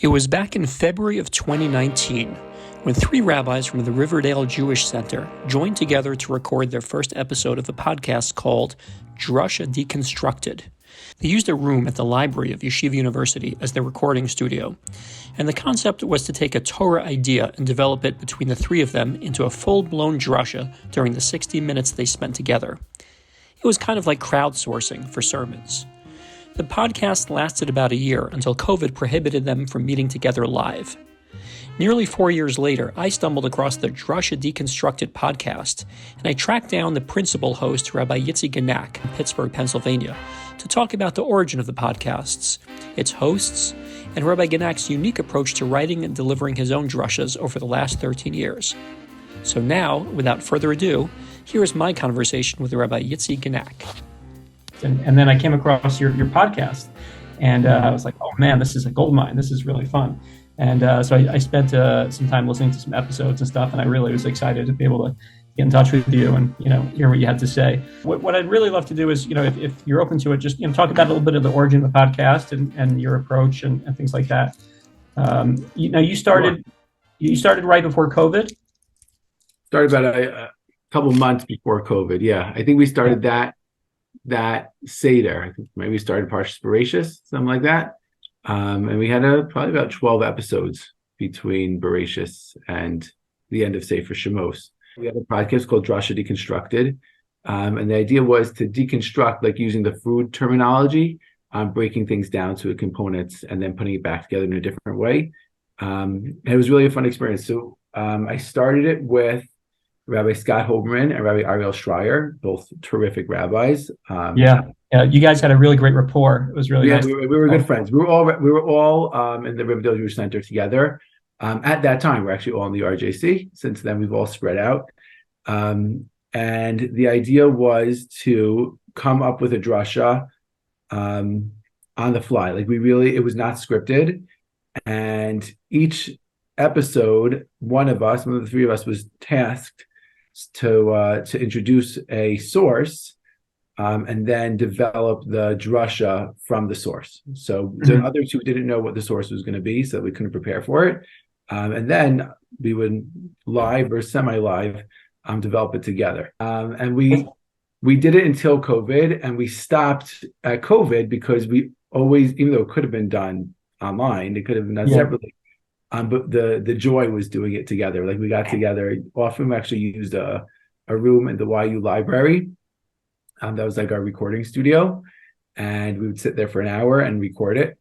It was back in February of 2019 when three rabbis from the Riverdale Jewish Center joined together to record their first episode of a podcast called Drasha Deconstructed. They used a room at the library of Yeshiva University as their recording studio, and the concept was to take a Torah idea and develop it between the three of them into a full-blown drasha during the 60 minutes they spent together. It was kind of like crowdsourcing for sermons. The podcast lasted about a year until COVID prohibited them from meeting together live. Nearly 4 years later, I stumbled across the Drasha Deconstructed podcast, and I tracked down the principal host, Rabbi Yitzi Genack, in Pittsburgh, Pennsylvania, to talk about the origin of the podcasts, its hosts, and Rabbi Genack's unique approach to writing and delivering his own drashas over the last 13 years. So now, without further ado, here is my conversation with Rabbi Yitzi Genack. And then I came across your podcast, and I was like, oh man, this is a goldmine. This is really fun. And so I spent some time listening to some episodes and stuff, and I really was excited to be able to get in touch with you and, hear what you had to say. What I'd really love to do is, if you're open to it, just, talk about a little bit of the origin of the podcast and your approach and things like that. You started right before COVID? Started about a couple months before COVID. Yeah. I think we started that Seder. I think maybe we started Parshas Bereshis, something like that. And we had probably about 12 episodes between Bereshis and the end of Sefer Shemos. We had a podcast called Drasha Deconstructed. And the idea was to deconstruct, like using the food terminology, breaking things down to components and then putting it back together in a different way. And it was really a fun experience. So I started it with Rabbi Scott Hoberman and Rabbi Ariel Schreier, both terrific rabbis. Yeah, you guys had a really great rapport. It was really nice. We were good friends. We were all in the Riverdale Jewish Center together. At that time, we're actually all in the RJC. Since then, we've all spread out. And the idea was to come up with a drasha on the fly. Like it was not scripted. And each episode, one of the three of us was tasked to introduce a source and then develop the drasha from the source. So the other two didn't know what the source was going to be, so we couldn't prepare for it. And then we would live or semi-live develop it together. And we did it until COVID, and we stopped at COVID because we always, even though it could have been done online, it could have been done separately. But the joy was doing it together. Like we got together. Often we actually used a room in the YU library. That was like our recording studio, and we would sit there for an hour and record it.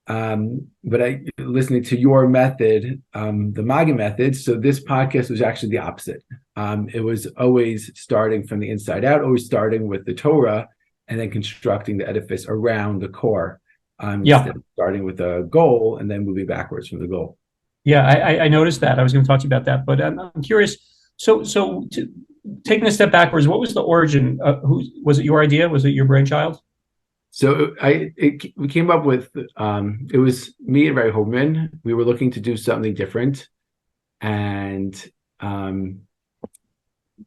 But listening to your method, the Maggid method. So this podcast was actually the opposite. It was always starting from the inside out, always starting with the Torah, and then constructing the edifice around the core. Instead of starting with a goal and then moving backwards from the goal. Yeah, I noticed that. I was going to talk to you about that, but I'm curious. So taking a step backwards, what was the origin? Was it your idea? Was it your brainchild? So we came up with it was me and Rabbi Hoberman. We were looking to do something different, and Rabbi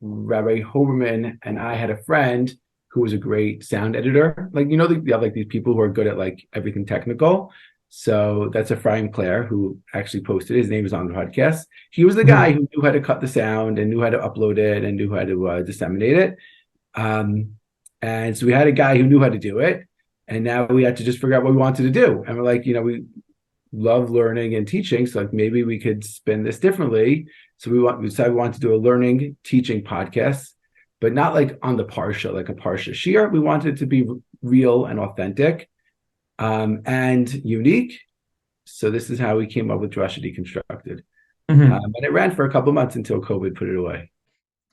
Hoberman and I had a friend who was a great sound editor. Like, you have like these people who are good at like everything technical. So that's Ephraim Clare, who actually posted it. His name is on the podcast. He was the guy who knew how to cut the sound and knew how to upload it and knew how to disseminate it. And so we had a guy who knew how to do it. And now we had to just figure out what we wanted to do. And we're like, we love learning and teaching. So like maybe we could spin this differently. So we decided we wanted to do a learning teaching podcast, but not like on the Parsha, like a Parsha Shiur. We wanted it to be real and authentic and unique. So this is how we came up with Drasha Deconstructed. And it ran for a couple of months until COVID put it away.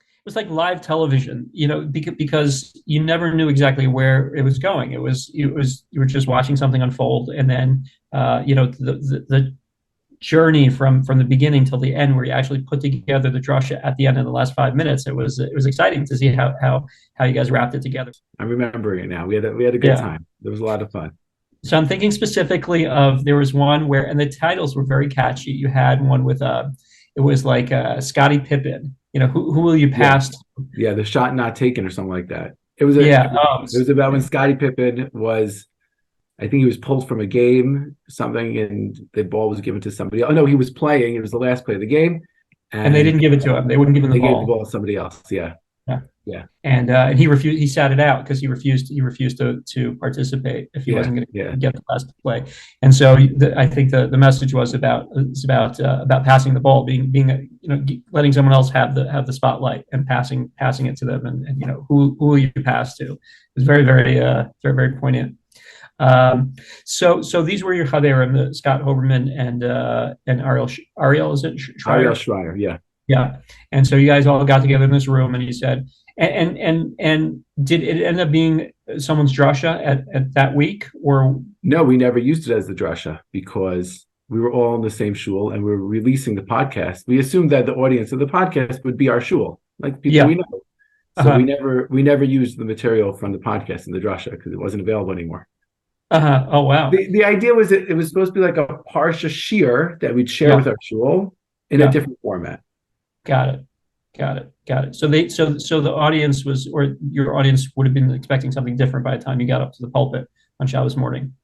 It was like live television, because you never knew exactly where it was going. It was you were just watching something unfold, and then the journey from the beginning till the end, where you actually put together the drasha at the end in the last 5 minutes. It was exciting to see how you guys wrapped it together. I'm remembering it now. We had a good time. There was a lot of fun. So I'm thinking specifically of, there was one where, and the titles were very catchy. You had one with it was like Scottie Pippen. Who will you pass? Yeah, the shot not taken or something like that. It was it was about when Scottie Pippen was I think he was pulled from a game, something, and the ball was given to somebody else. Oh no, he was playing. It was the last play of the game, And they didn't give it to him. They wouldn't give him the they ball. gave the ball to somebody else. Yeah. Yeah. Yeah. And he refused. He sat it out because he refused to participate if he wasn't going to get the last play. And so I think the message was about passing the ball, being letting someone else have the spotlight and passing it to them, and who will you pass to? It was very very poignant. So these were your chaverim, Scott Hoberman and Ariel, is it Schreier? Ariel Schreier, yeah. Yeah. And so you guys all got together in this room, and he said, and did it end up being someone's drasha at that week, or? No, we never used it as the drasha because we were all in the same shul and we were releasing the podcast. We assumed that the audience of the podcast would be our shul, like people we know. So we never used the material from the podcast in the drasha because it wasn't available anymore. Oh, wow. The idea was that it was supposed to be like a parsha shiur that we'd share with our shul in a different format. Got it. So the audience or your audience would have been expecting something different by the time you got up to the pulpit on Shabbos morning.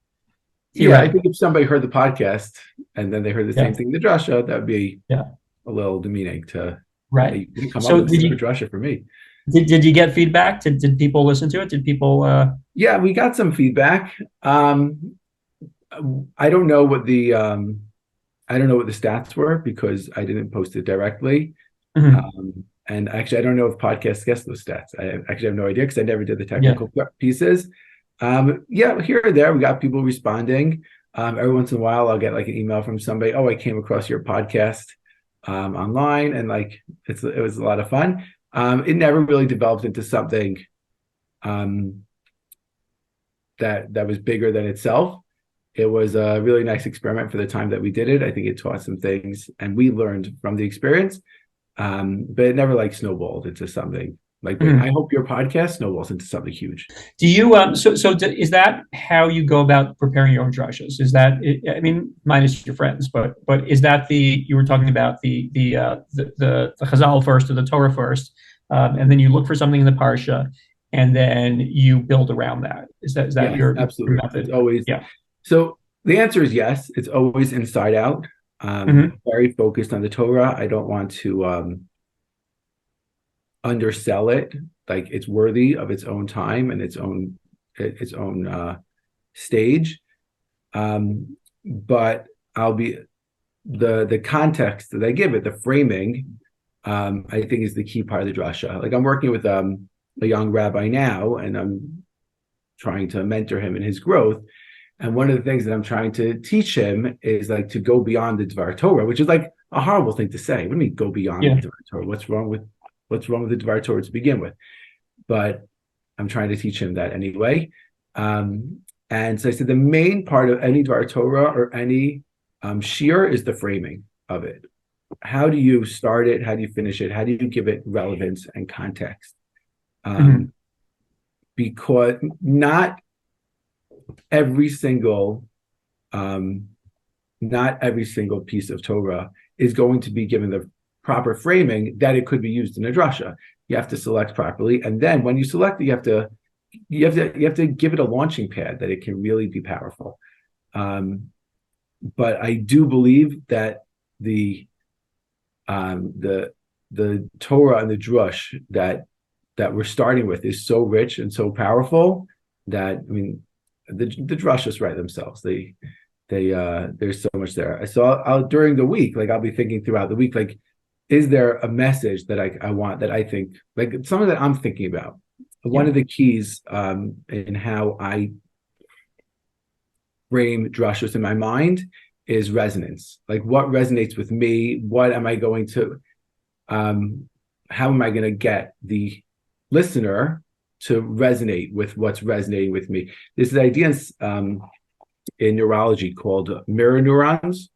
Yeah, I think if somebody heard the podcast and then they heard the same thing in the drasha, that would be a little demeaning to right. You come up with a drasha for me. Did you get feedback? Did people listen to it? Did people? Yeah, we got some feedback. I don't know what the stats were because I didn't post it directly. Mm-hmm. And actually, I don't know if podcasts guess those stats. I actually have no idea because I never did the technical pieces. Here or there, we got people responding. Every once in a while, I'll get like an email from somebody. Oh, I came across your podcast online, and like it was a lot of fun. It never really developed into something that was bigger than itself. It was a really nice experiment for the time that we did it. I think it taught some things, and we learned from the experience. But it never like snowballed into something like. I hope your podcast snowballs into something huge. Do you? Is that how you go about preparing your own drashos? Is that? I mean, minus your friends, but is that you were talking about the Chazal first or the Torah first, and then you look for something in the parsha, and then you build around that. Is that your absolutely method? It's always So the answer is yes. It's always inside out. Very focused on the Torah. I don't want to undersell it. Like it's worthy of its own time and its own stage. But I'll be the context that I give it, the framing. I think is the key part of the drasha. Like I'm working with a young rabbi now, and I'm trying to mentor him in his growth. And one of the things that I'm trying to teach him is like to go beyond the Dvar Torah, which is like a horrible thing to say. What do you mean go beyond the Dvar Torah? What's wrong with the Dvar Torah to begin with? But I'm trying to teach him that anyway. And so I said the main part of any Dvar Torah or any shiur is the framing of it. How do you start it? How do you finish it? How do you give it relevance and context? Because not every single piece of Torah is going to be given the proper framing that it could be used in a drasha. You have to select properly, and then when you select it, you have to give it a launching pad that it can really be powerful. But I do believe that the Torah and the drush that we're starting with is so rich and so powerful that the drashos write themselves. There's so much there. So I'll during the week, like I'll be thinking throughout the week, like, is there a message that I want that I think like something that I'm thinking about? One of the keys in how I frame drashos in my mind is resonance. Like what resonates with me? What am I going to? How am I going to get the listener to resonate with what's resonating with me? There's an idea in neurology called mirror neurons,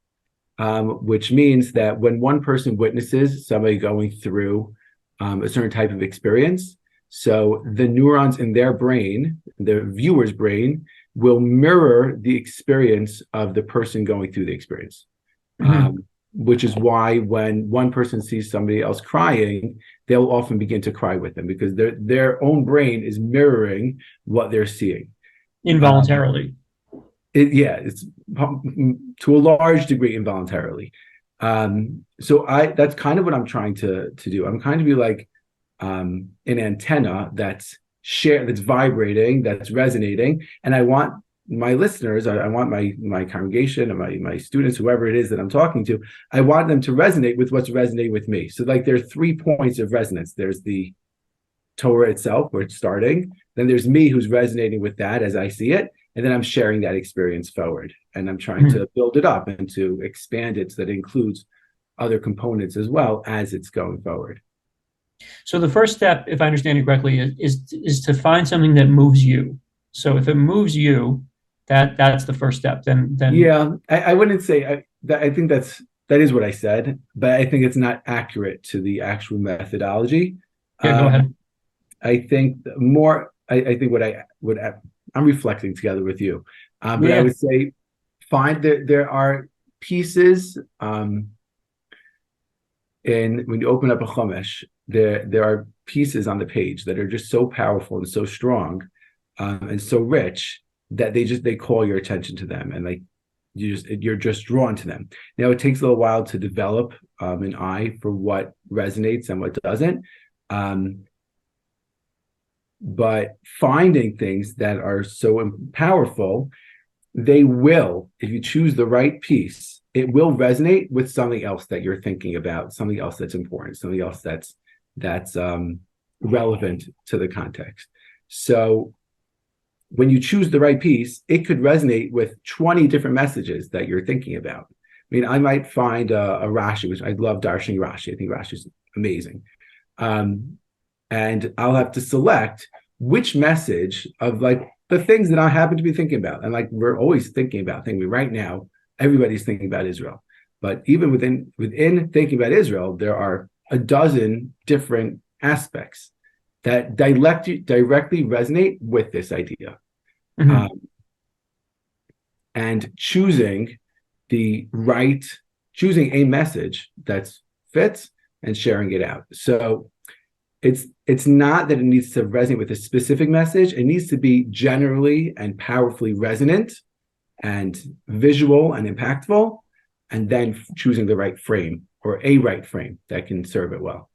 which means that when one person witnesses somebody going through a certain type of experience, so the neurons in their brain, the viewer's brain, will mirror the experience of the person going through the experience. Which is why when one person sees somebody else crying, they'll often begin to cry with them because their own brain is mirroring what they're seeing. Involuntarily. It's to a large degree involuntarily. So that's kind of what I'm trying to do. I'm trying to be like an antenna that's vibrating, that's resonating, and I want my listeners, I want my congregation and my students, whoever it is that I'm talking to, I want them to resonate with what's resonating with me. So like there are 3 points of resonance. There's the Torah itself, where it's starting. Then there's me, who's resonating with that as I see it. And then I'm sharing that experience forward. And I'm trying to build it up and to expand it so that it includes other components as well as it's going forward. So the first step, if I understand you correctly, is to find something that moves you. So if it moves you, that's the first step. Then yeah, I wouldn't say I think that is what I said, but I think it's not accurate to the actual methodology. Yeah, go ahead. I think more. I think I'm reflecting together with you, but I would say find that there are pieces when you open up a chumash, there are pieces on the page that are just so powerful and so strong and so rich that they call your attention to them, and like you're just drawn to them. Now it takes a little while to develop an eye for what resonates and what doesn't. But finding things that are so powerful, they will, if you choose the right piece, it will resonate with something else that you're thinking about, something else that's important, something else that's relevant to the context. So when you choose the right piece, it could resonate with 20 different messages that you're thinking about. I mean, I might find a Rashi, which I love darshaning Rashi. I think Rashi is amazing. And I'll have to select which message of like the things that I happen to be thinking about. And like we're always thinking right now, everybody's thinking about Israel. But even within thinking about Israel, there are a dozen different aspects that directly resonate with this idea. Mm-hmm. And choosing a message that fits and sharing it out. So it's not that it needs to resonate with a specific message. It needs to be generally and powerfully resonant and visual and impactful, and then choosing the right frame or a right frame that can serve it well.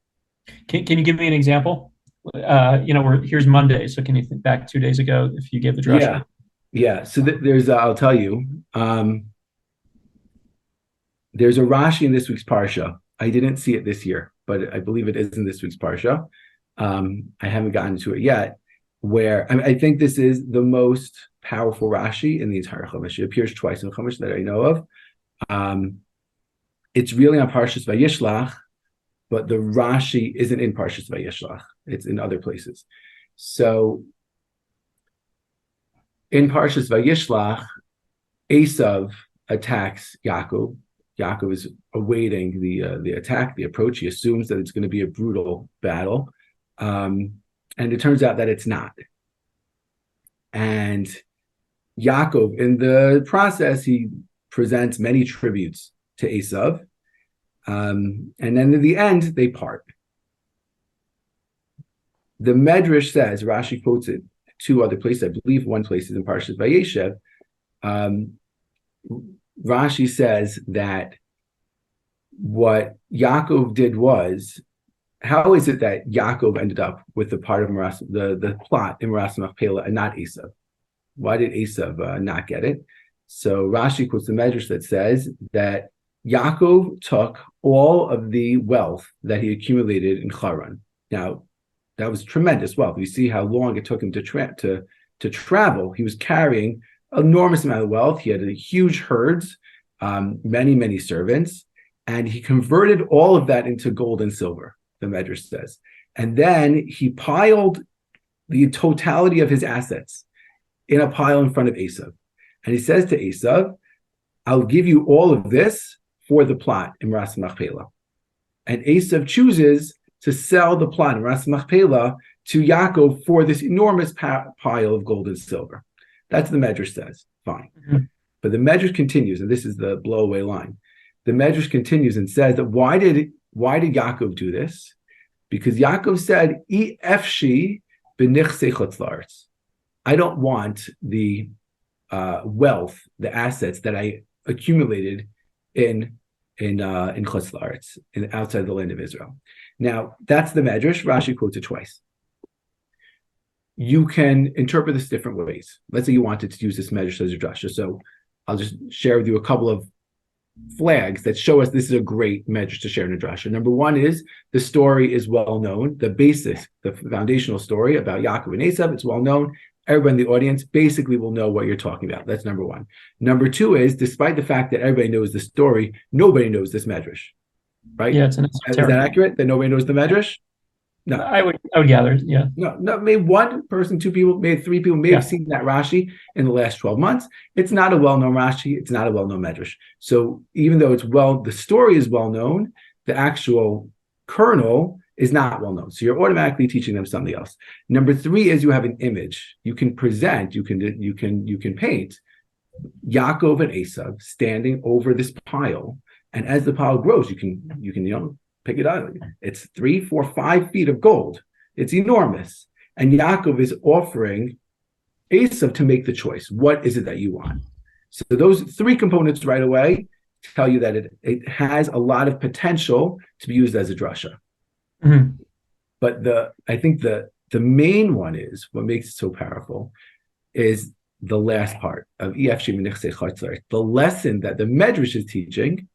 Can you give me an example? Here's Monday. So can you think back 2 days ago if you gave the drasha? Yeah. So there's, I'll tell you, there's a Rashi in this week's Parsha. I didn't see it this year, but I believe it is in this week's Parsha. I haven't gotten to it yet, where I think this is the most powerful Rashi in the entire Chumash. It appears twice in the Chumash that I know of. It's really on Parshas Vayishlach, but the Rashi isn't in Parshas Vayishlach. It's in other places. So in Parshas Vayishlach, Esav attacks Yaakov. Yaakov is awaiting the attack, the approach. He assumes that it's going to be a brutal battle. And it turns out that it's not. And Yaakov, in the process, he presents many tributes to Esav. And then in the end, they part. The Medrash says, Rashi quotes it 2 other places, I believe one place is in Parshas Vayeshev. Rashi says that what Yaakov did was, how is it that Yaakov ended up with the part of the plot in Meras Machpelah and not Esav? Why did Esav not get it? So Rashi quotes the Medrash that says that Yaakov took all of the wealth that he accumulated in Haran. Now, that was tremendous wealth. You see how long it took him to travel. He was carrying an enormous amount of wealth. He had huge herds, many, many servants, and he converted all of that into gold and silver, the Medrash says. And then he piled the totality of his assets in a pile in front of Esav. And he says to Esav, I'll give you all of this for the plot in Meras Machpelah. And Esav chooses to sell the plot in Meras Machpelah to Yaakov for this enormous pile of gold and silver. That's what the Medrash says. Fine. Mm-hmm. But the Medrash continues, and this is the blowaway line. The Medrash continues and says that why did Yaakov do this? Because Yaakov said, I don't want the wealth, the assets that I accumulated in Chutz La'aretz, outside the land of Israel. Now, that's the Medrash. Rashi quotes it twice. You can interpret this different ways. Let's say you wanted to use this Medrash as a drasha. So I'll just share with you a couple of flags that show us this is a great Medrash to share in a drasha. Number one is the story is well known. The basis, the foundational story about Yaakov and Esav, it's well known. Everybody in the audience basically will know what you're talking about. That's number one. Number two is, despite the fact that everybody knows the story, nobody knows this Medrash, right? Yeah, it's an Is that accurate? That nobody knows the Medrash? No, I would gather, yeah. No, maybe one person, two people, maybe three people may have seen that Rashi in the last 12 months. It's not a well-known Rashi. It's not a well-known Medrash. So even though the story is well-known, the actual kernel is not well-known. So you're automatically teaching them something else. Number three is you have an image. You can present, you can paint Yaakov and Esav standing over this pile. And as the pile grows, you can pick it up. It's 3, 4, 5 feet of gold. It's enormous. And Yaakov is offering Esav to make the choice. What is it that you want? So those three components right away tell you that it has a lot of potential to be used as a drasha. Mm-hmm. But I think the main one is, what makes it so powerful, is the last part of the lesson that the Medrash is teaching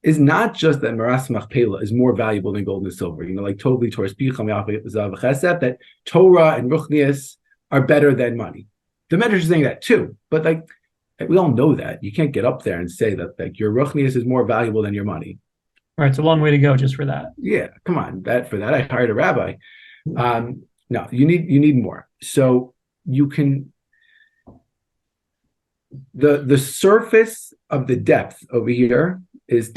is not just that Maras Machpelah is more valuable than gold and silver. Like Tovli, Torah, that Torah and Ruchnias are better than money. The Medrash is saying that too, but we all know that. You can't get up there and say that your Ruchnias is more valuable than your money. Right, it's a long way to go just for that. Yeah, come on. For that I hired a rabbi. No, you need more. So you can. The surface of the depth over here is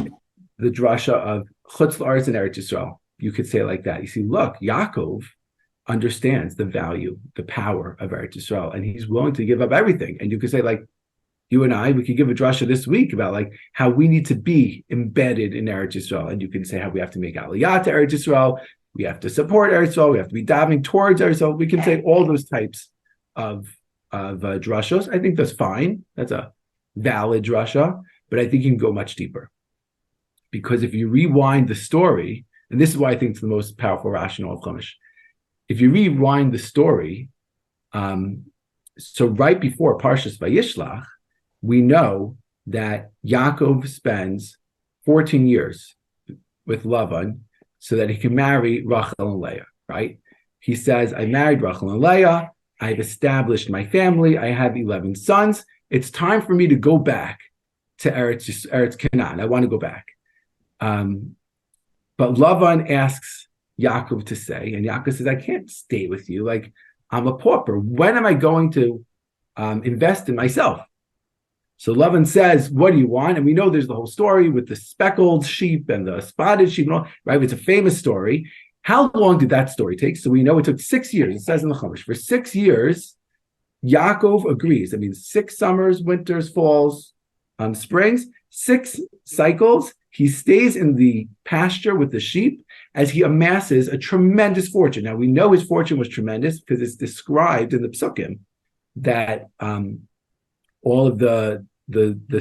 the drasha of Chutz La'aretz and Eretz Yisrael. You could say it like that. You see, look, Yaakov understands the value, the power of Eretz Yisrael, and he's willing to give up everything. And you could say, you and I, we could give a drasha this week about how we need to be embedded in Eretz Yisrael. And you can say how we have to make aliyah to Eretz Yisrael, we have to support Eretz Yisrael, we have to be davening towards Eretz Yisrael. We can say all those types of drashos. I think that's fine. That's a valid drasha, but I think you can go much deeper. Because if you rewind the story, and this is why I think it's the most powerful rationale of Chumash, if you rewind the story, so right before Parshas Vayishlach, we know that Yaakov spends 14 years with Lavan so that he can marry Rachel and Leah, right? He says, I married Rachel and Leah, I've established my family, I have 11 sons, it's time for me to go back to Eretz Canaan. I want to go back. But Lavan asks Yaakov to stay, and Yaakov says, I can't stay with you. I'm a pauper. When am I going to invest in myself? So Lavan says, what do you want? And we know there's the whole story with the speckled sheep and the spotted sheep, and all, right? It's a famous story. How long did that story take? So we know it took 6 years. It says in the Chumash, for 6 years, Yaakov agrees. That means 6 summers, winters, falls, springs, 6 cycles. He stays in the pasture with the sheep as he amasses a tremendous fortune. Now, we know his fortune was tremendous because it's described in the Psukim that all of the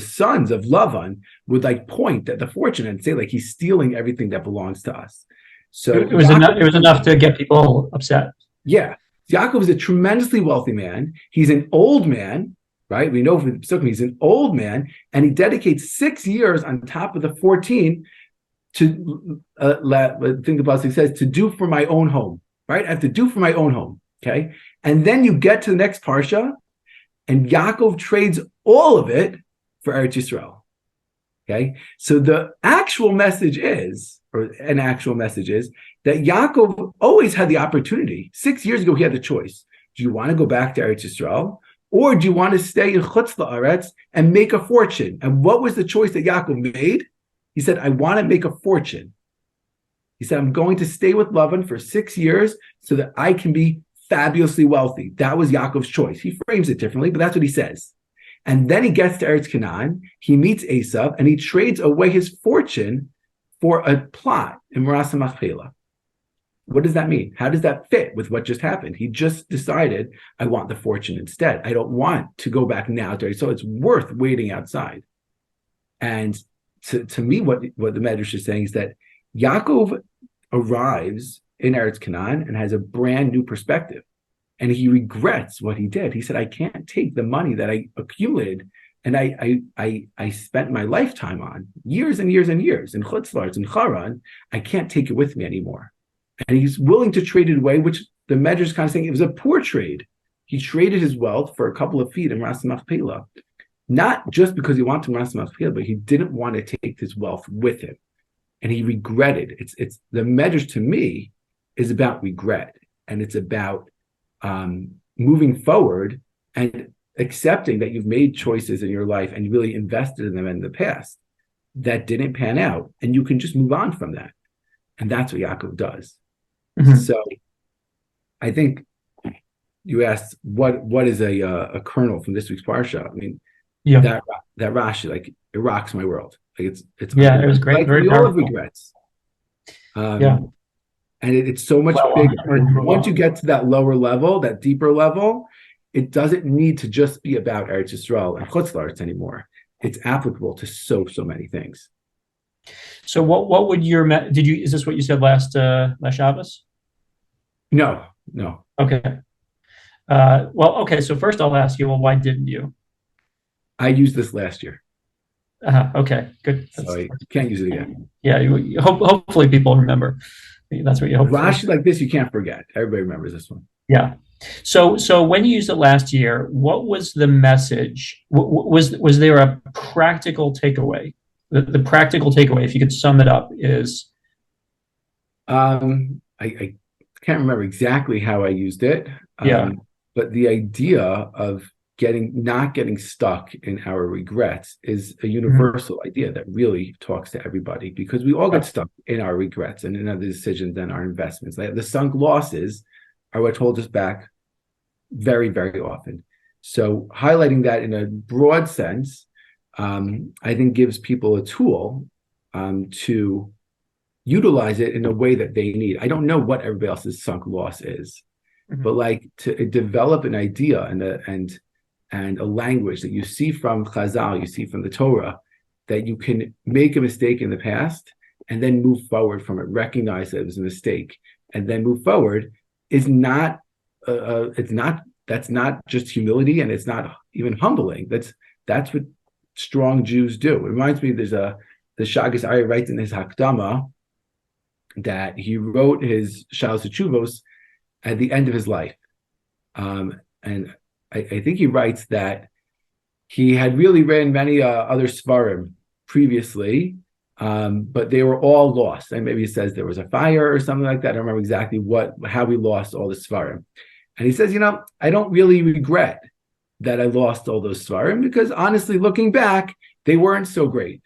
sons of Lavan would point at the fortune and say he's stealing everything that belongs to us. So it was enough to get people upset. Yeah. Yaakov is a tremendously wealthy man. He's an old man, right? We know from the Psukim he's an old man, and he dedicates 6 years on top of the 14 to I think the Pasuk says, to do for my own home, right? I have to do for my own home, okay? And then you get to the next parsha, and Yaakov trades all of it for Eretz Yisrael, okay? So the actual message is that Yaakov always had the opportunity. 6 years ago, he had the choice. Do you want to go back to Eretz Yisrael, or do you want to stay in Chutz La'aretz and make a fortune? And what was the choice that Yaakov made? He said, I want to make a fortune. He said, I'm going to stay with Lavan for 6 years so that I can be fabulously wealthy. That was Yaakov's choice. He frames it differently, but that's what he says. And then he gets to Eretz Canaan, he meets Esav, and he trades away his fortune for a plot in Maras Machpelah. what does that mean? How does that fit with what just happened? He just decided, I want the fortune instead. I don't want to go back now. So it's worth waiting outside. And to me, what the Medrash is saying is that Yaakov arrives in Eretz Canaan and has a brand new perspective. And he regrets what he did. He said, I can't take the money that I accumulated and I spent my lifetime on, years and years and years, in Chutz La'aretz and Haran. I can't take it with me anymore. And he's willing to trade it away, which the Medrash is kind of saying it was a poor trade. He traded his wealth for a couple of feet in Ras Machpelah, not just because he wanted to Ras Machpelah, but he didn't want to take his wealth with him. And he regretted. It's the Medrash to me is about regret, and it's about moving forward and accepting that you've made choices in your life and you really invested in them in the past that didn't pan out, and you can just move on from that. And that's what Yaakov does. Mm-hmm. So I think you asked what is a kernel from this week's parsha. I mean, that Rashi, like, it rocks my world. Like it's it was great. Like, very we powerful. all have regrets. And it's so much bigger. Once you get to that lower level, that deeper level, it doesn't need to just be about Eretz Yisrael and Chutz La'aretz anymore. It's applicable to so many things. So what would is this what you said last Shabbos? No. Okay. So first I'll ask you, why didn't you? I used this last year. Okay, good. So I can't use it again. Yeah, hopefully people remember. That's what you hope. Rashi like this, you can't forget. Everybody remembers this one. Yeah. So when you used it last year, what was the message? Was there a practical takeaway? The practical takeaway, if you could sum it up, is I can't remember exactly how I used it. But the idea of not getting stuck in our regrets is a universal idea that really talks to everybody, because we all get stuck in our regrets and in our decisions and our investments. Like the sunk losses are what hold us back very, very often. So highlighting that in a broad sense, I think gives people a tool to utilize it in a way that they need. I don't know what everybody else's sunk loss is, but like to develop an idea and a language that you see from Chazal, you see from the Torah, that you can make a mistake in the past and then move forward from it, recognize that it was a mistake, and then move forward is not, that's not just humility, and it's not even humbling. That's what strong Jews do. It reminds me, the Shagas Ari writes in his Hakdama that he wrote his Shalos Teshuvos at the end of his life. And I think he writes that he had really written many other Svarim previously, but they were all lost. And maybe he says there was a fire or something like that. I don't remember exactly how we lost all the Svarim. And he says, I don't really regret that I lost all those Svarim, because honestly, looking back, they weren't so great.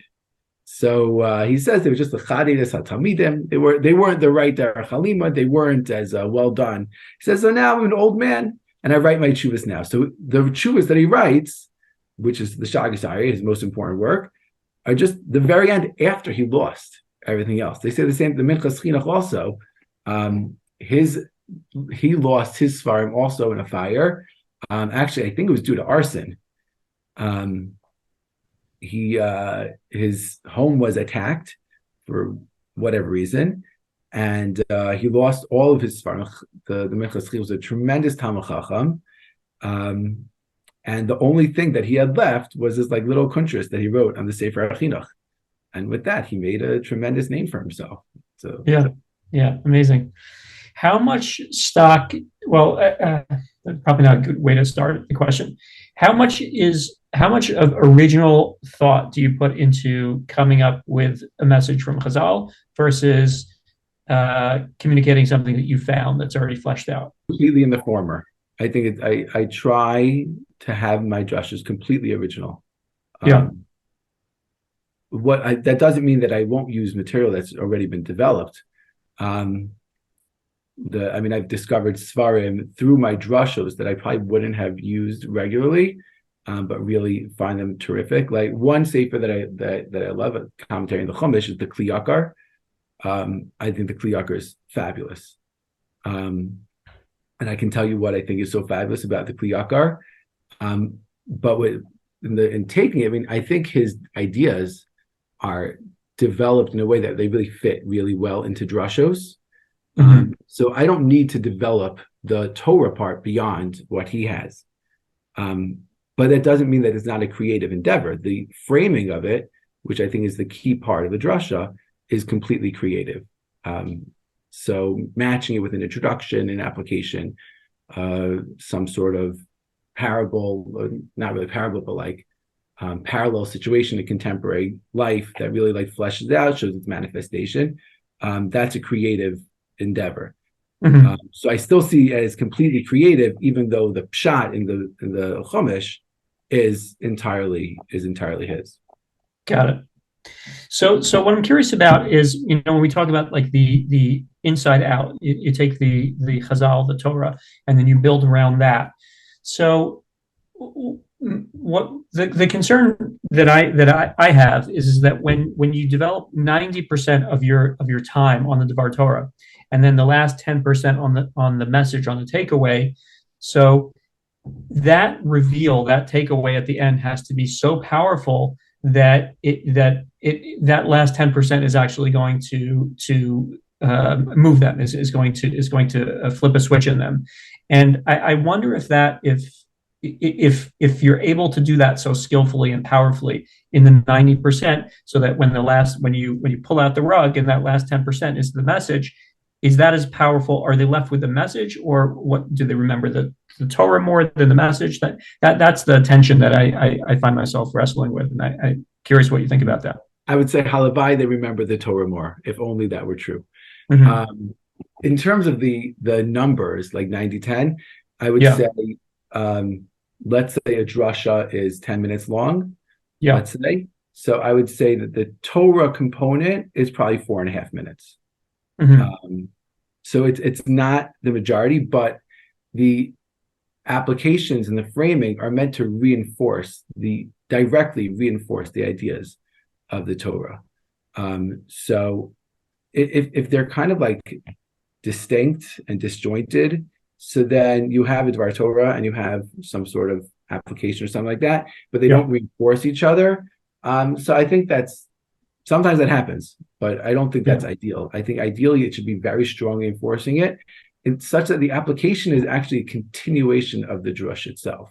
So he says they were just the Chadidus HaTalmidim. They weren't the right Derech Halima. They weren't as well done. He says, so now I'm an old man, and I write my tshuvas now. So the tshuvas that he writes, which is the Shagas Ari, his most important work, are just the very end after he lost everything else. They say the same, the Minchas Chinuch also, he lost his Svarim also in a fire. Actually, I think it was due to arson. His home was attacked for whatever reason, and he lost all of his Svarim. The Minchas Chinuch was a tremendous Talmid Chacham, and the only thing that he had left was this like little kuntras that he wrote on the Sefer HaChinuch, and with that he made a tremendous name for himself. So amazing. How much stock? Well, probably not a good way to start the question. How much of original thought do you put into coming up with a message from Chazal versus communicating something that you found that's already fleshed out? Completely in the former. I think I try to have my drashos completely original. That doesn't mean that I won't use material that's already been developed. I've discovered Svarim through my drashos that I probably wouldn't have used regularly, but really find them terrific. Like one sefer that I love, a commentary in the Chumash, is the Kli Yakar. I think the Kli Yakar is fabulous. And I can tell you what I think is so fabulous about the Kli Yakar. But in taking it, I mean, I think his ideas are developed in a way that they really fit really well into Drashos. So I don't need to develop the Torah part beyond what he has. But that doesn't mean that it's not a creative endeavor. The framing of it, which I think is the key part of the drasha, is completely creative. So matching it with an introduction, an application, some sort of parable, not really parable, but like parallel situation to contemporary life that really like fleshes it out, shows its manifestation. That's a creative endeavor. So I still see it as completely creative, even though the pshat in the Chumash is entirely his. Got it. So what I'm curious about is, when we talk about like the inside out, you take the Chazal, the Torah, and then you build around that. So what the concern that I have is that when you develop 90% of your time on the Devar Torah, and then the last 10% on the message, on the takeaway, so that reveal, that takeaway at the end has to be so powerful that that last 10% is actually going to move them, is going to flip a switch in them. And I wonder if you're able to do that so skillfully and powerfully in the 90%, so that when you pull out the rug and that last 10% is the message, is that as powerful? Are they left with the message, or what? Do they remember the Torah more than the message? That's the tension that I find myself wrestling with, and I'm curious what you think about that. I would say halavai, they remember the Torah more, if only that were true. In terms of the numbers, like 90-10, I would say, let's say a drasha is 10 minutes long. Let's say. So I would say that the Torah component is probably 4.5 minutes. So it's not the majority, but the applications and the framing are meant to directly reinforce the ideas of the Torah. So if they're kind of like distinct and disjointed, so then you have a Dvar Torah and you have some sort of application or something like that, but they don't reinforce each other. So I think sometimes that happens, but I don't think that's ideal. I think ideally it should be very strongly enforcing it, in such that the application is actually a continuation of the drush itself.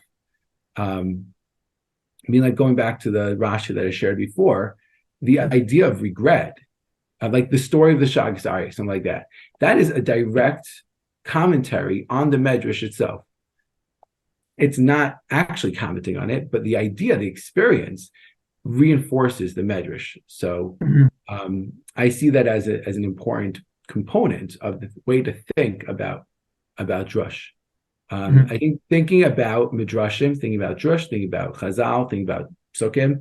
Like going back to the Rashi that I shared before, the idea of regret, like the story of the Shaggai, something like that, that is a direct commentary on the Medrash itself. It's not actually commenting on it, but the idea, the experience, reinforces the Medrash. So I see that as an important component of the way to think about drush. I think thinking about midrashim, thinking about drush, thinking about chazal, thinking about psukim,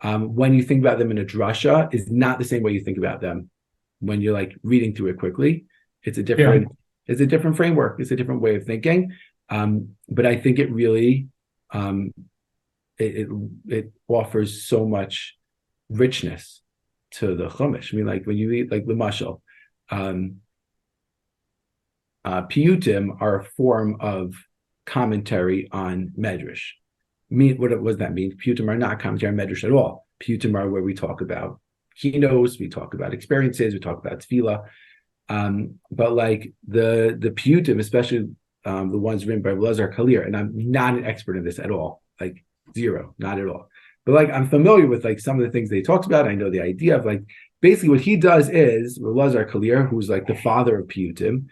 when you think about them in a drasha, is not the same way you think about them when you're like reading through it quickly. It's a different framework. It's a different way of thinking. But I think it really it offers so much richness to the Chumash. I mean, like when you read like the Mashal, piyutim are a form of commentary on Medrash. What does that mean? Piyutim are not commentary on Medrash at all. Piyutim are where we talk about kinos, we talk about experiences, we talk about tefillah. But like the piyutim, especially the ones written by Elazar Kalir, and I'm not an expert in this at all, like zero, not at all. But like I'm familiar with like some of the things they talked about. I know the idea of like basically what he does is Elazar Kalir, who's like the father of piyutim.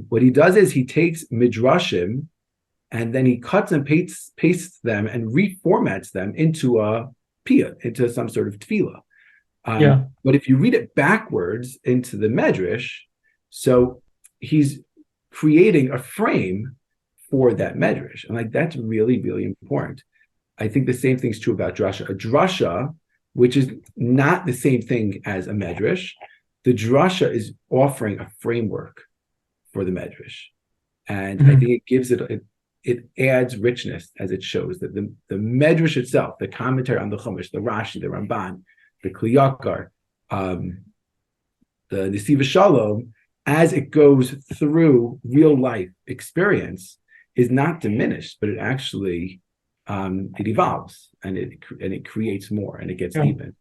What he does is he takes midrashim and then he cuts and pastes them and reformats them into a piyut, into some sort of tefillah. But if you read it backwards into the medrash, so he's creating a frame for that medrash, and like that's really, really important. I think the same thing's true about drasha. A drasha, which is not the same thing as a medrash, the drasha is offering a framework for the medrash, and I think it gives it adds richness as it shows that the medrash itself, the commentary on the Chumash, the Rashi, the Ramban, the Kli Yakar, the Nesiva Shalom, as it goes through real life experience, is not diminished, but it actually it evolves and it creates more and it gets deepened.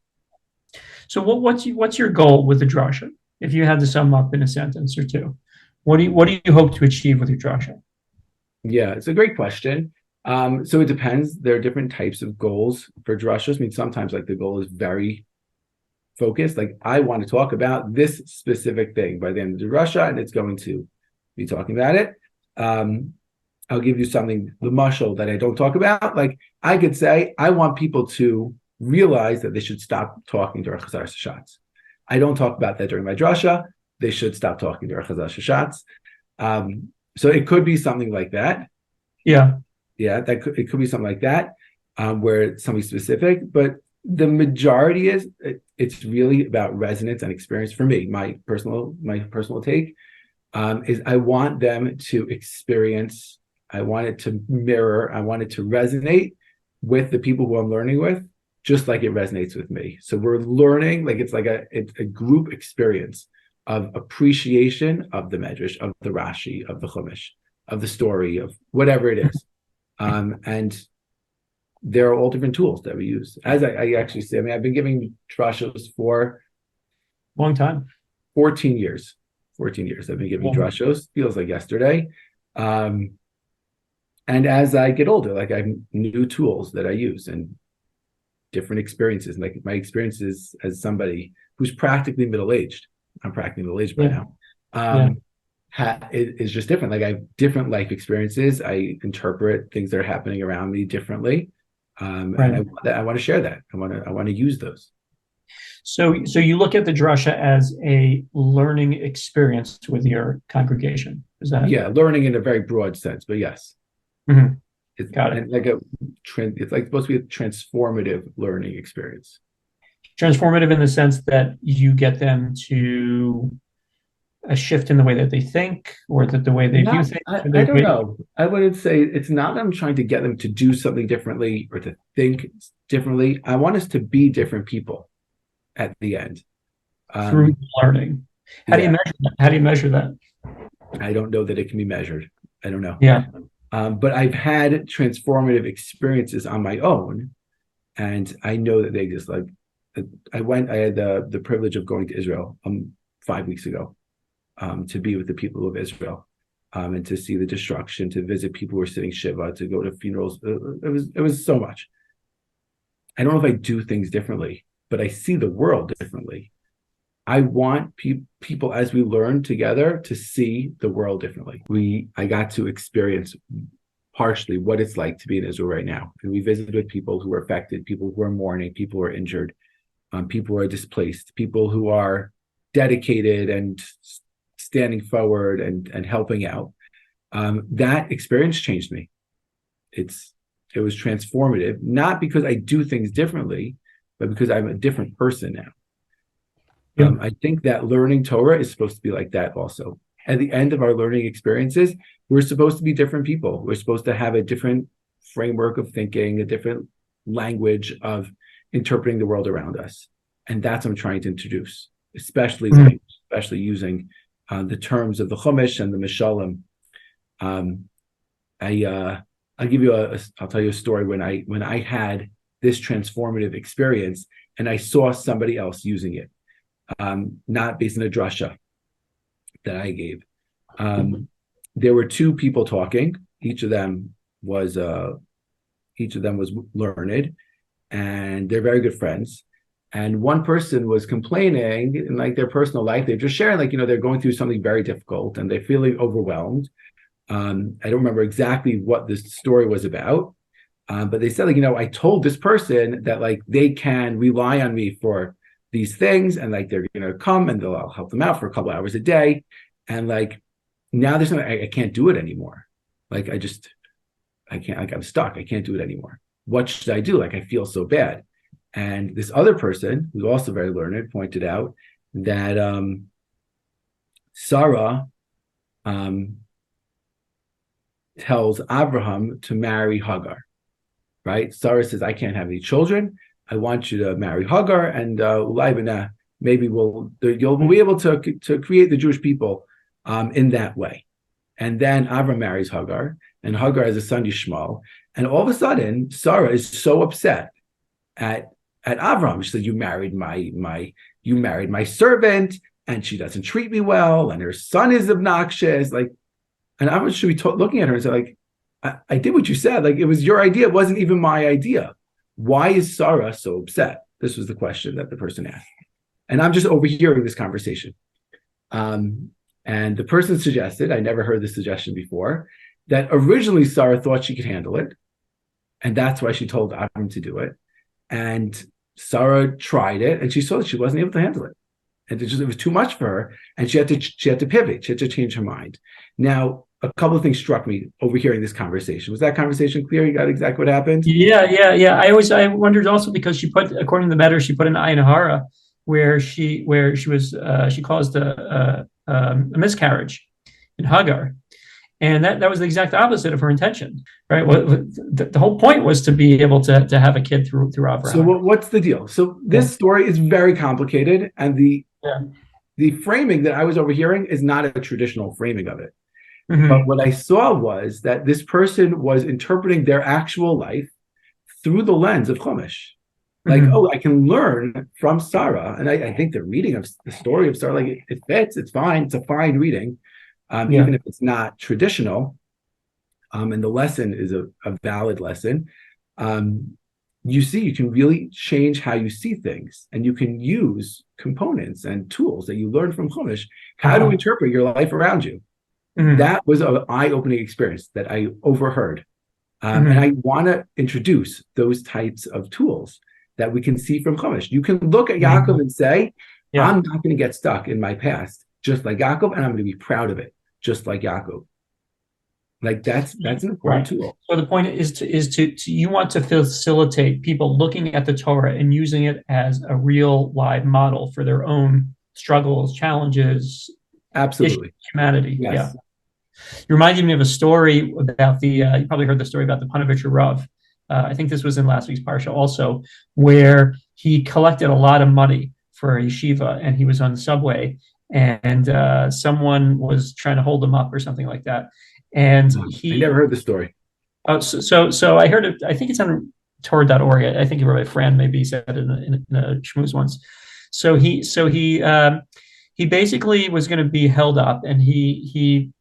So what's your goal with the drasha? If you had to sum up in a sentence or two, what do you hope to achieve with your drasha? Yeah, it's a great question. So it depends. There are different types of goals for drashos. I mean, sometimes like the goal is very focused. Like I want to talk about this specific thing by the end of the drasha, and it's going to be talking about it. I'll give you something, the mashal that I don't talk about. Like I could say, I want people to realize that they should stop talking during Chazar Shashatz. I don't talk about that during my drasha. They should stop talking during Chazar Shashatz. So it could be something like that. Yeah. It could be something like that, where it's something specific. But the majority is it's really about resonance and experience for me. My personal take is I want them to experience. I want it to mirror. I want it to resonate with the people who I'm learning with, just like it resonates with me. So we're learning, like it's like a group experience of appreciation of the Medrash, of the Rashi, of the Chumash, of the story, of whatever it is. And there are all different tools that we use. As I actually say, I mean, I've been giving drashos for long time, 14 years. 14 years I've been giving drashos. Feels like yesterday. And as I get older, like I have new tools that I use and different experiences. Like my experiences as somebody who's practically middle-aged. I'm practically middle-aged by now. Is just different. Like I have different life experiences. I interpret things that are happening around me differently. And I want to share that. I want to use those. So you look at the drasha as a learning experience with your congregation. Is that? Yeah, learning in a very broad sense, but yes. Mm-hmm. It's Got it. like it's like supposed to be a transformative learning experience. Transformative in the sense that you get them to a shift in the way that they think, or that the way they do things. I don't know. I wouldn't say it's not that I'm trying to get them to do something differently or to think differently. I want us to be different people at the end. Through learning. How do you measure that? How do you measure that? I don't know that it can be measured. I don't know. Yeah. But I've had transformative experiences on my own, and I know that they exist. Like I had the privilege of going to Israel 5 weeks ago to be with the people of Israel and to see the destruction, to visit people who are sitting Shiva, to go to funerals. It was so much. I don't know if I do things differently, but I see the world differently. I want people, as we learn together, to see the world differently. I got to experience partially what it's like to be in Israel right now. And we visited with people who are affected, people who are mourning, people who are injured, people who are displaced, people who are dedicated and standing forward and helping out. That experience changed me. It was transformative, not because I do things differently, but because I'm a different person now. I think that learning Torah is supposed to be like that also. At the end of our learning experiences, we're supposed to be different people. We're supposed to have a different framework of thinking, a different language of interpreting the world around us. And that's what I'm trying to introduce, especially using the terms of the Chumash and the Mishalim. I'll tell you a story when I had this transformative experience and I saw somebody else using it. Not based on a drasha that I gave. There were two people talking. Each of them was learned, and they're very good friends. And one person was complaining in like their personal life. They're just sharing, like, they're going through something very difficult and they're feeling overwhelmed. I don't remember exactly what this story was about, but they said, like, I told this person that like they can rely on me for these things, and like they're gonna come and I'll help them out for a couple hours a day, and like now there's I can't do it anymore. Like I can't, like I'm stuck. I can't do it anymore. What should I do? Like I feel so bad. And this other person, who's also very learned, pointed out that Sarah tells Abraham to marry Hagar. Right? Sarah says, "I can't have any children. I want you to marry Hagar, and maybe you'll be able to create the Jewish people in that way. And then Avram marries Hagar, and Hagar has a son Yishmael. And all of a sudden, Sarah is so upset at Avram. She said, "You married my servant, and she doesn't treat me well, and her son is obnoxious." Like, and Avram should be looking at her and say, like, I did what you said. Like, it was your idea. It wasn't even my idea. Why is Sarah so upset? This was the question that the person asked. And I'm just overhearing this conversation. And the person suggested, I never heard this suggestion before, that originally Sarah thought she could handle it. And that's why she told Avram to do it. And Sarah tried it, and she saw that she wasn't able to handle it. And it was too much for her. And she had to pivot. She had to change her mind. Now, a couple of things struck me overhearing this conversation. Was that conversation clear? You got exactly what happened? Yeah. I wondered also because she put, according to the matter, she put an ayin hara where she caused a miscarriage in Hagar, and that was the exact opposite of her intention, right? The whole point was to be able to have a kid through Abraham. So what's the deal? So this story is very complicated, and the framing that I was overhearing is not a traditional framing of it. Mm-hmm. But what I saw was that this person was interpreting their actual life through the lens of Chumash. Like, I can learn from Sarah. And I think the reading of the story of Sarah, like, it fits, it's fine, it's a fine reading, even if it's not traditional. And the lesson is a valid lesson. You can really change how you see things, and you can use components and tools that you learn from Chumash, how to interpret your life around you. Mm-hmm. That was an eye-opening experience that I overheard. And I want to introduce those types of tools that we can see from Chumash. You can look at Yaakov and say, I'm not going to get stuck in my past, just like Yaakov, and I'm going to be proud of it, just like Yaakov. Like, that's an important tool. So the point is to you want to facilitate people looking at the Torah and using it as a real live model for their own struggles, challenges, absolutely, humanity. Yes. Yeah. You reminded me of a story about you probably heard the story about the Panovitcher Rav. I think this was in last week's Parsha also, where he collected a lot of money for a yeshiva, and he was on the subway, and someone was trying to hold him up or something like that. And I never heard the story. Oh, so I heard it. I think it's on Torah.org. I think Rabbi Fran maybe said it in a shmooze once. So he basically was going to be held up, and he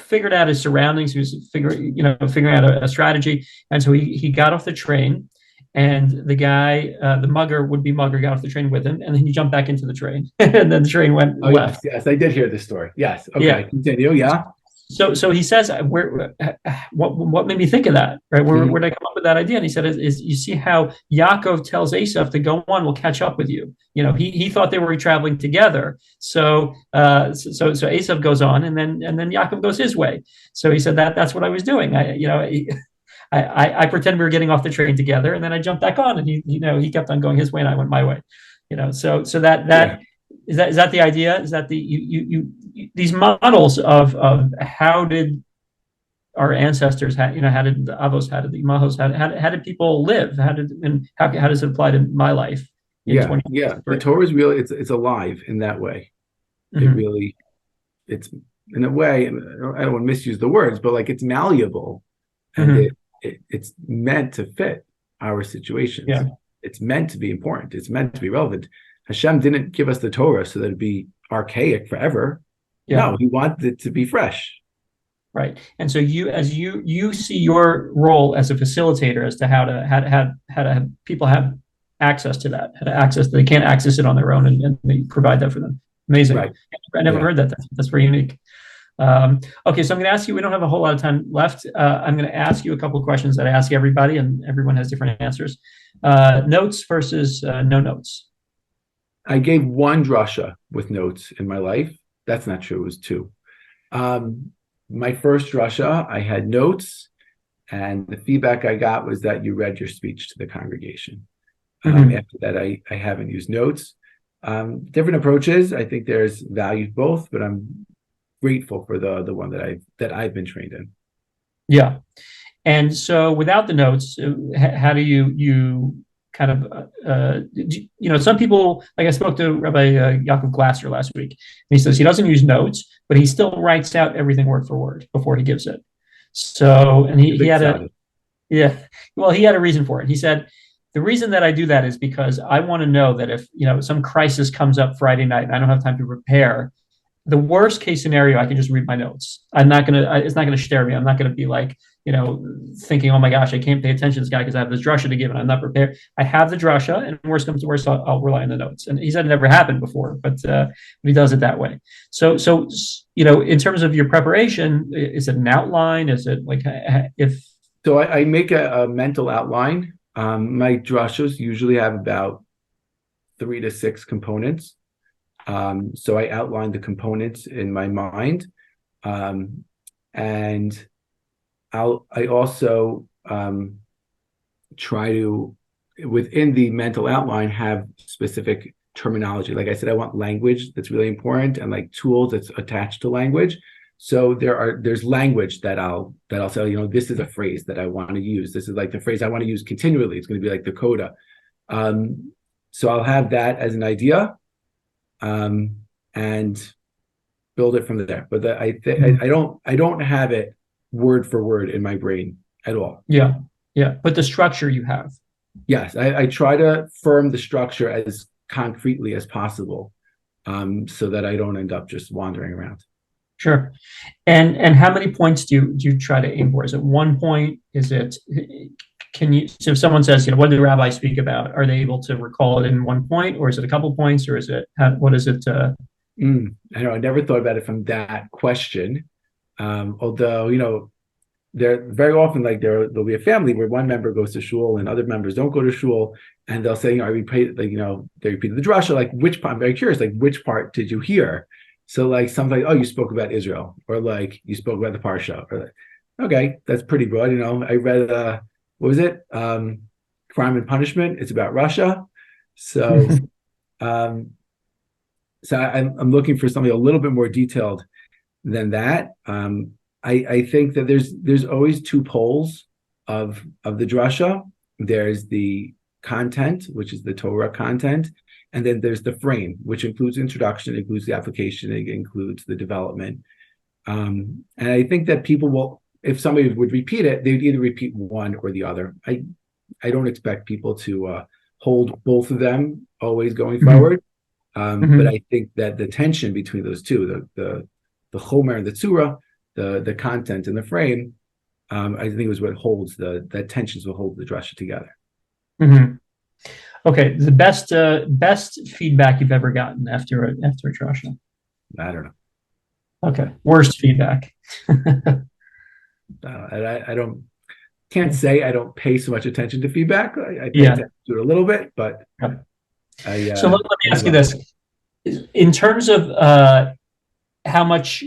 figured out his surroundings. He was figuring out a strategy. And so he got off the train, and the guy, the would-be mugger, got off the train with him, and then he jumped back into the train, and then the train went left. Yes, I did hear this story. Yes. Okay. Continue. Yeah. So he says, what made me think of that? Right? Where did I come up with that idea? And he said, is you see how Yaakov tells Esav to go on, we'll catch up with you. He thought they were traveling together. So Esav goes on, and then Yaakov goes his way. So he said that's what I was doing. I pretend we were getting off the train together, and then I jumped back on, and he kept on going his way, and I went my way. So that. Is that the idea? Is that these models of how did our ancestors, how did the Avos, how did the Imahos, how did people live? How does it apply to my life? The Torah is really, it's alive in that way. Mm-hmm. It's in a way, I don't want to misuse the words, but like, it's malleable, and it's meant to fit our situations. Yeah. It's meant to be important. It's meant to be relevant. Hashem didn't give us the Torah so that it'd be archaic forever. Yeah. No, he wanted it to be fresh. Right. And so you see your role as a facilitator as to how to have people have access to that, they can't access it on their own, and they provide that for them. Amazing. Right. I never heard that. That's very unique. Okay, so I'm going to ask you, we don't have a whole lot of time left. I'm going to ask you a couple of questions that I ask everybody, and everyone has different answers. Notes versus no notes. I gave one drasha with notes in my life. That's not true. It was two. My first drasha, I had notes, and the feedback I got was that you read your speech to the congregation. After that, I haven't used notes. Different approaches. I think there's value both, but I'm grateful for the one that I've been trained in. Yeah. And so without the notes, how do you kind of, some people, like I spoke to Rabbi Yaakov Glasser last week, and he says he doesn't use notes, but he still writes out everything word for word before he gives it. So, and he had he had a reason for it. He said, the reason that I do that is because I want to know that if, some crisis comes up Friday night and I don't have time to prepare, the worst case scenario, I can just read my notes. It's not going to stare me. I'm not going to be like, thinking, oh my gosh, I can't pay attention to this guy because I have this drasha to give and I'm not prepared. I have the drasha, and worst comes to worst, I'll rely on the notes. And he said it never happened before, but he does it that way. So in terms of your preparation, is it an outline? Is it like So I make a mental outline. My drashos usually have about 3 to 6 components. So I outline the components in my mind, and I also try to, within the mental outline, have specific terminology. Like I said, I want language that's really important, and like tools that's attached to language. So there's language that I'll say, this is a phrase that I want to use. This is like the phrase I want to use continually. It's going to be like the coda. So I'll have that as an idea, and build it from there. But I don't have it word for word in my brain at all. Yeah. But the structure you have. Yes, I try to firm the structure as concretely as possible, so that I don't end up just wandering around. Sure. And how many points do you try to aim for? Is it 1 point? So if someone says, what did the rabbi speak about? Are they able to recall it in 1 point, or is it a couple points, or is it, what is it? I know, I never thought about it from that question. Although, there very often, like there'll be a family where one member goes to shul and other members don't go to shul, and they'll say, I repeat, they repeated the drasha, like which part, I'm very curious, like which part did you hear? So like something like, you spoke about Israel, or like you spoke about the parsha, or like, okay, that's pretty broad. I read, what was it? Crime and Punishment. It's about Russia. So, I'm looking for something a little bit more detailed than that. I think that there's always 2 poles of the drasha. There's the content, which is the Torah content, and then there's the frame, which includes introduction, includes the application, it includes the development. And I think that people will, if somebody would repeat it, they would either repeat one or the other. I don't expect people to hold both of them always going forward. But I think that the tension between those two, the chomer and the tzura, the content and the frame, I think is what holds that tensions will hold the drasha together. Okay, the best feedback you've ever gotten after a drasha? I don't know. Okay, worst feedback. I can't say I don't pay so much attention to feedback. I pay attention to it a little bit, but so let me ask you this: in terms of how much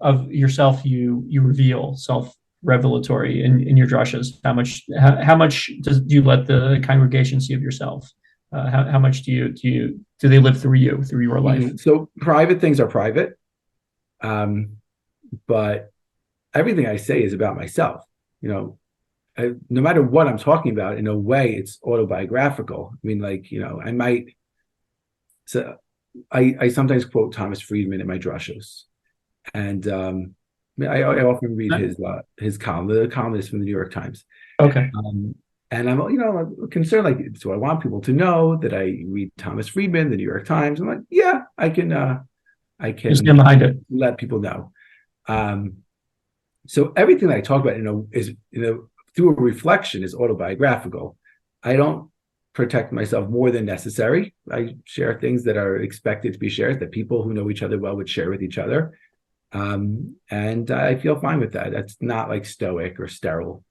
of yourself you reveal, self-revelatory in your drashas, how much do you let the congregation see of yourself? How much do they live through you, through your life? So private things are private, but everything I say is about myself. No matter what I'm talking about, in a way, it's autobiographical. I mean, I might. So I sometimes quote Thomas Friedman in my drashos, and I often read his column, the columnist from the New York Times. Okay. And I'm concerned, so I want people to know that I read Thomas Friedman, the New York Times. I'm like, yeah, I can stand behind it. Let people know. So everything that I talk about, is through a reflection is autobiographical. I don't protect myself more than necessary. I share things that are expected to be shared, that people who know each other well would share with each other. And I feel fine with that. That's not like stoic or sterile.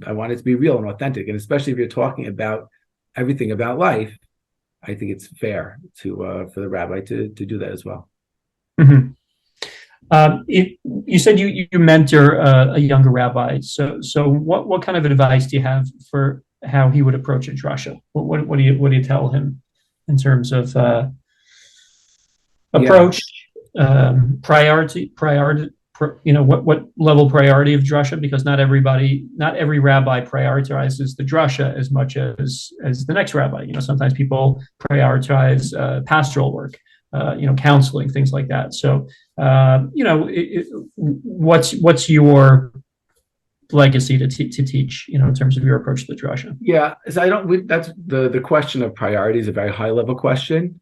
I want it to be real and authentic. And especially if you're talking about everything about life, I think it's fair for the rabbi to do that as well. You said you mentor a younger rabbi. So what kind of advice do you have for how he would approach a drasha? What do you tell him in terms of approach, what level priority of drasha, because not every rabbi prioritizes the drasha as much as the next rabbi. Sometimes people prioritize pastoral work, counseling, things like that. So, what's your legacy to teach, in terms of your approach to the drasha? Yeah, so that's the question of priority is a very high level question.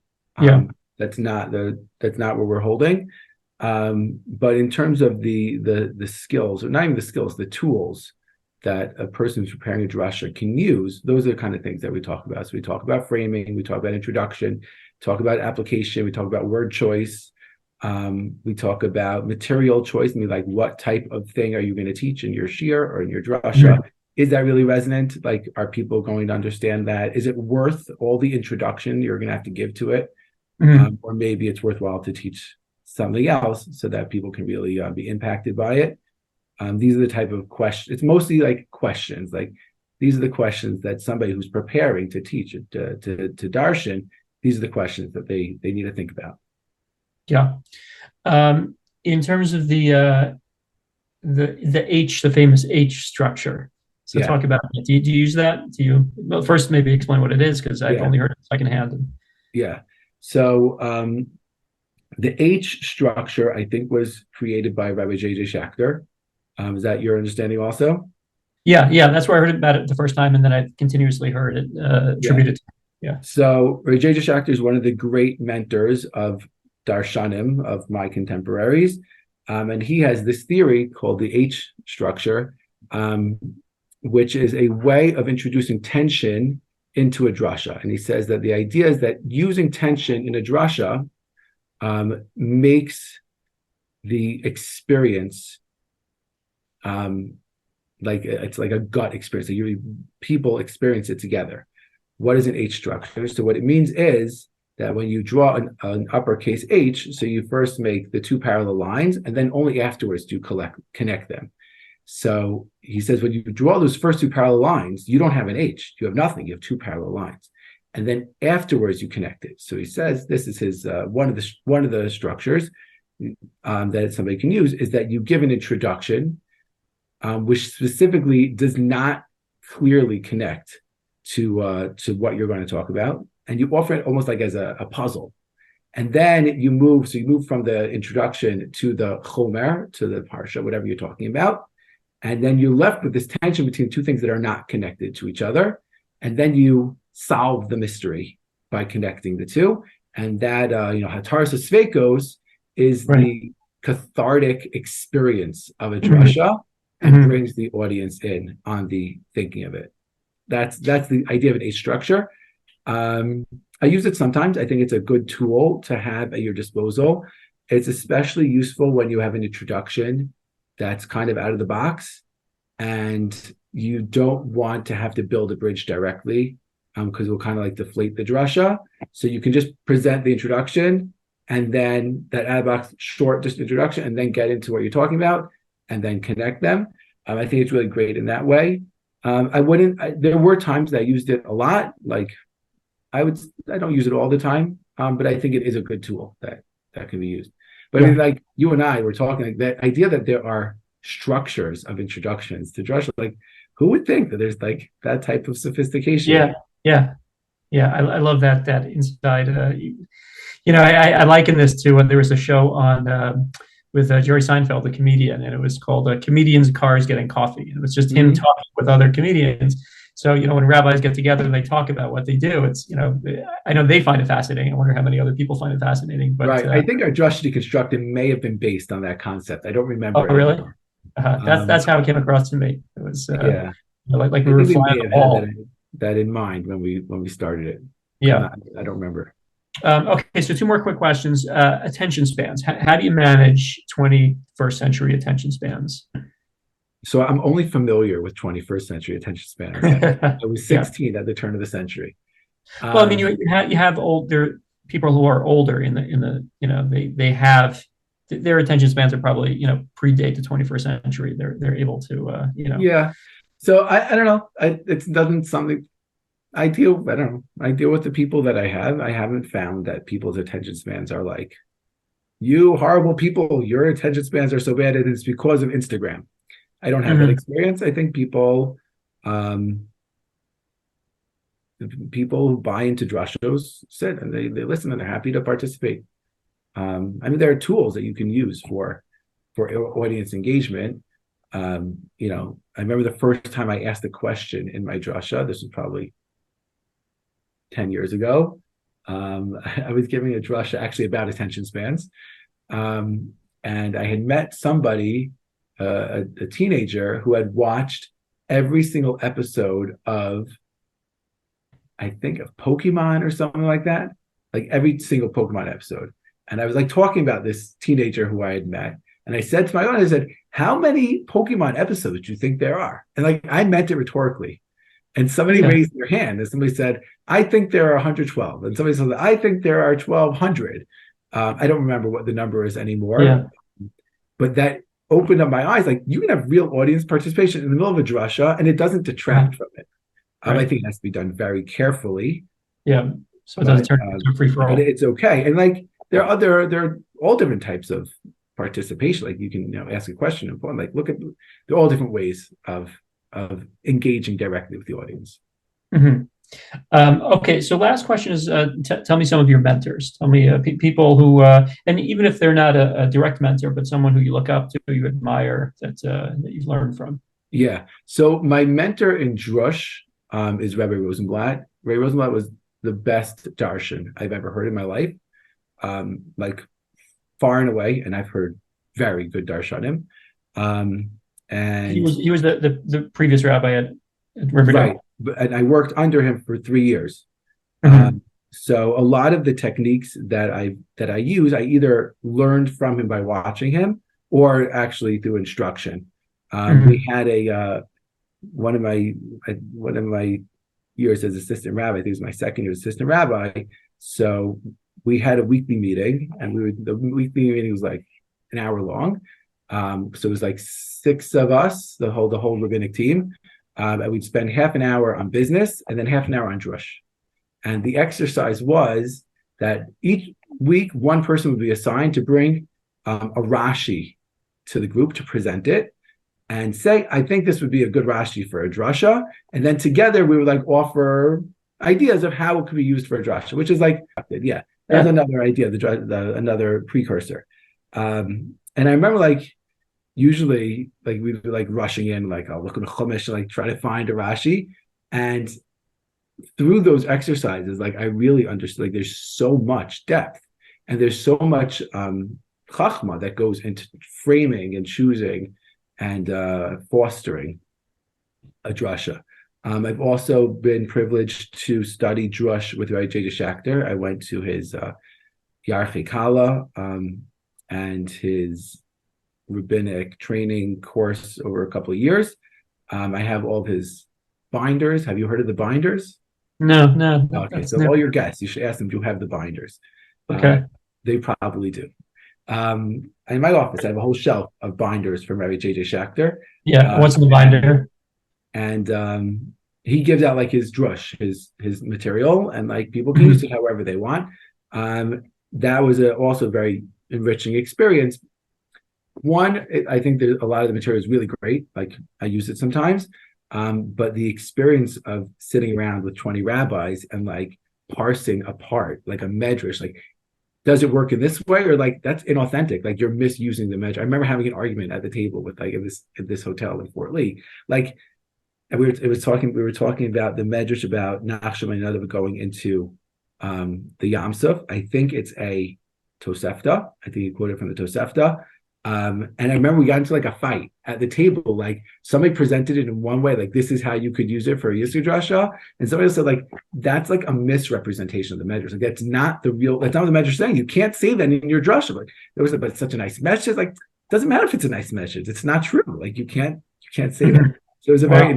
That's not what we're holding. But in terms of the skills, or not even the skills, the tools that a person who's preparing a drasha can use, those are the kind of things that we talk about. So we talk about framing, we talk about introduction, talk about application, we talk about word choice, we talk about material choice. I mean, like, what type of thing are you going to teach in your shiur or in your drasha? Is that really resonant? Like, are people going to understand that? Is it worth all the introduction you're going to have to give to it? Or maybe it's worthwhile to teach something else so that people can really be impacted by it. These are the type of questions. It's mostly like questions. Like, these are the questions that somebody who's preparing to teach it to darshan, these are the questions that they need to think about. Yeah. In terms of the famous H structure. So talk about it. Do you use that? Well, first maybe explain what it is, because I've only heard it secondhand. Yeah. So the H structure, I think, was created by Rabbi Yitzi Genack. Is that your understanding also? Yeah, that's where I heard about it the first time, and then I continuously heard it attributed to. Yeah. So Rabbi Yitzi Genack is one of the great mentors of darshanim, of my contemporaries, and he has this theory called the H structure, which is a way of introducing tension into a drasha. And he says that the idea is that using tension in a drasha makes the experience it's like a gut experience. People experience it together. What is an H structure? So what it means is that when you draw an uppercase H, so you first make the two parallel lines, and then only afterwards do you connect them. So he says, when you draw those first two parallel lines, you don't have an H. You have nothing. You have two parallel lines. And then afterwards you connect it. So he says, this is his one of the structures that somebody can use, is that you give an introduction, which specifically does not clearly connect to what you're going to talk about, and you offer it almost like as a puzzle. And then you move from the introduction to the chomer, to the parsha, whatever you're talking about, and then you're left with this tension between two things that are not connected to each other, and then you solve the mystery by connecting the two. And that Hataras Sveikos is the cathartic experience of a drasha, and brings the audience in on the thinking of it. That's the idea of an H structure. I use it sometimes. I think it's a good tool to have at your disposal. It's especially useful when you have an introduction that's kind of out of the box, and you don't want to have to build a bridge directly, because it will kind of like deflate the drasha. So you can just present the introduction, and then that out of the box short just introduction, and then get into what you're talking about, and then connect them. I think it's really great in that way. There were times that I used it a lot. Like, I don't use it all the time, but I think it is a good tool that can be used. But I mean, like, you and I were talking, like, that idea that there are structures of introductions to drasha, like, who would think that there's like that type of sophistication? Yeah. I love that inside. I liken this to when there was a show on with Jerry Seinfeld, the comedian, and it was called "Comedians, Cars, Getting Coffee." And it was just him talking with other comedians. So, when rabbis get together and they talk about what they do, it's, I know they find it fascinating. I wonder how many other people find it fascinating. But right. I think our Drasha Deconstructed may have been based on that concept. I don't remember. Oh, really? That's how it came across to me. It was like we were flying the ball. That in mind when we started it. Yeah. I don't remember. Okay, so two more quick questions. Attention spans. How do you manage 21st century attention spans? So I'm only familiar with 21st century attention spans. I was 16 at the turn of the century. Well, I mean, you have older people who are older in the they have their attention spans are probably predate the 21st century. They're able to Yeah. So I don't know. It doesn't something. I deal with the people that I have. I haven't found that people's attention spans are like you horrible people, your attention spans are so bad, and it's because of Instagram. I don't have that experience. I think people who buy into Drashos sit and they listen and they're happy to participate. I mean, there are tools that you can use for audience engagement. I remember the first time I asked a question in my drasha. This was probably 10 years ago. I was giving a drasha actually about attention spans. And I had met somebody, a teenager, who had watched every single episode of, I think, of Pokemon or something like that, like every single Pokemon episode. And I was like talking about this teenager who I had met. And I said to my audience, I said, how many Pokemon episodes do you think there are? And like, I meant it rhetorically. And somebody raised their hand and somebody said, I think there are 112. And somebody said, I think there are 1,200. I don't remember what the number is anymore. Yeah. But that opened up my eyes. Like, you can have real audience participation in the middle of a drasha, and it doesn't detract from it. I think it has to be done very carefully. Yeah. So it doesn't turn into a free-for-all. But it's okay. And like, there are all different types of participation. Like, you can ask a question and like look at, there are all different ways of engaging directly with the audience. Okay, so last question is, tell me some of your mentors. Tell me people who, and even if they're not a direct mentor, but someone who you look up to, you admire, that you've learned from. Yeah. So my mentor in Drush is Rabbi Rosenblatt. Rabbi Rosenblatt was the best darshan I've ever heard in my life, like far and away. And I've heard very good darshanim. And he was the previous rabbi at Riverdale. Right. And I worked under him for 3 years. So a lot of the techniques that I use, I either learned from him by watching him or actually through instruction. We had one of my years as assistant rabbi, I think it was my second year as assistant rabbi. So we had a weekly meeting, and the weekly meeting was like an hour long. So it was like 6 of us, the whole rabbinic team. And we'd spend half an hour on business and then half an hour on drush. And the exercise was that each week, one person would be assigned to bring a Rashi to the group to present it and say, I think this would be a good Rashi for a drasha. And then together we would like offer ideas of how it could be used for a drasha, which is like, that's another idea, another precursor. And I remember like, usually, like, we'd be like rushing in, like, I'll look at the Chumash and like try to find a Rashi. And through those exercises, like, I really understood, like, there's so much depth and there's so much chachma that goes into framing and choosing and fostering a drasha. I've also been privileged to study drush with Rabbi Yitzi Genack. I went to his Yarchei Kala and his rabbinic training course over a couple of years. I have all of his binders. Have you heard of the binders? No. Okay, so all your guests, you should ask them, do you have the binders? Okay. They probably do. In my office, I have a whole shelf of binders from Rabbi Yitzi Genack. Yeah, what's in the binder? And he gives out like his drush, his material, and like people can use it however they want. That was also a very enriching experience. One, I think that a lot of the material is really great. Like, I use it sometimes, but the experience of sitting around with 20 rabbis and like parsing apart like a medrash, like, does it work in this way, or like that's inauthentic? Like, you're misusing the medrash. I remember having an argument at the table with like at this hotel in Fort Lee, like, and we were talking about the medrash about Nachshon and Nadav going into the Yam Suf. I think it's a Tosefta. I think he quoted from the Tosefta. And I remember we got into like a fight at the table. Like, somebody presented it in one way, like, this is how you could use it for a Yisur drasha, and somebody else said, like, that's like a misrepresentation of the medrash. Like, that's not what the medrash is saying. You can't say that in your drasha. Like, there was, but it's such a nice message. Like, it doesn't matter if it's a nice message. It's not true. Like, you can't say that. So it was a very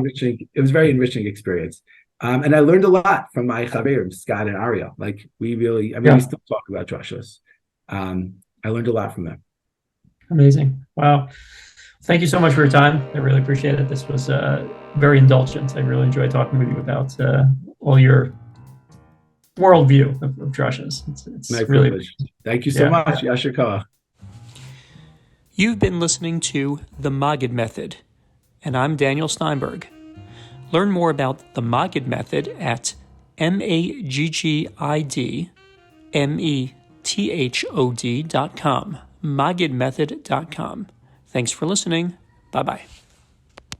enriching experience. And I learned a lot from my chaverim, Scott and Ariel. Like, we still talk about drashos. I learned a lot from them. Amazing. Wow. Thank you so much for your time. I really appreciate it. This was very indulgent. I really enjoyed talking with you about all your worldview of drashos. It's my really privilege. Thank you so much. Yasher Koach. You've been listening to The Maggid Method, and I'm Daniel Steinberg. Learn more about the Maggid Method at maggidmethod.com, maggidmethod.com. Thanks for listening. Bye-bye.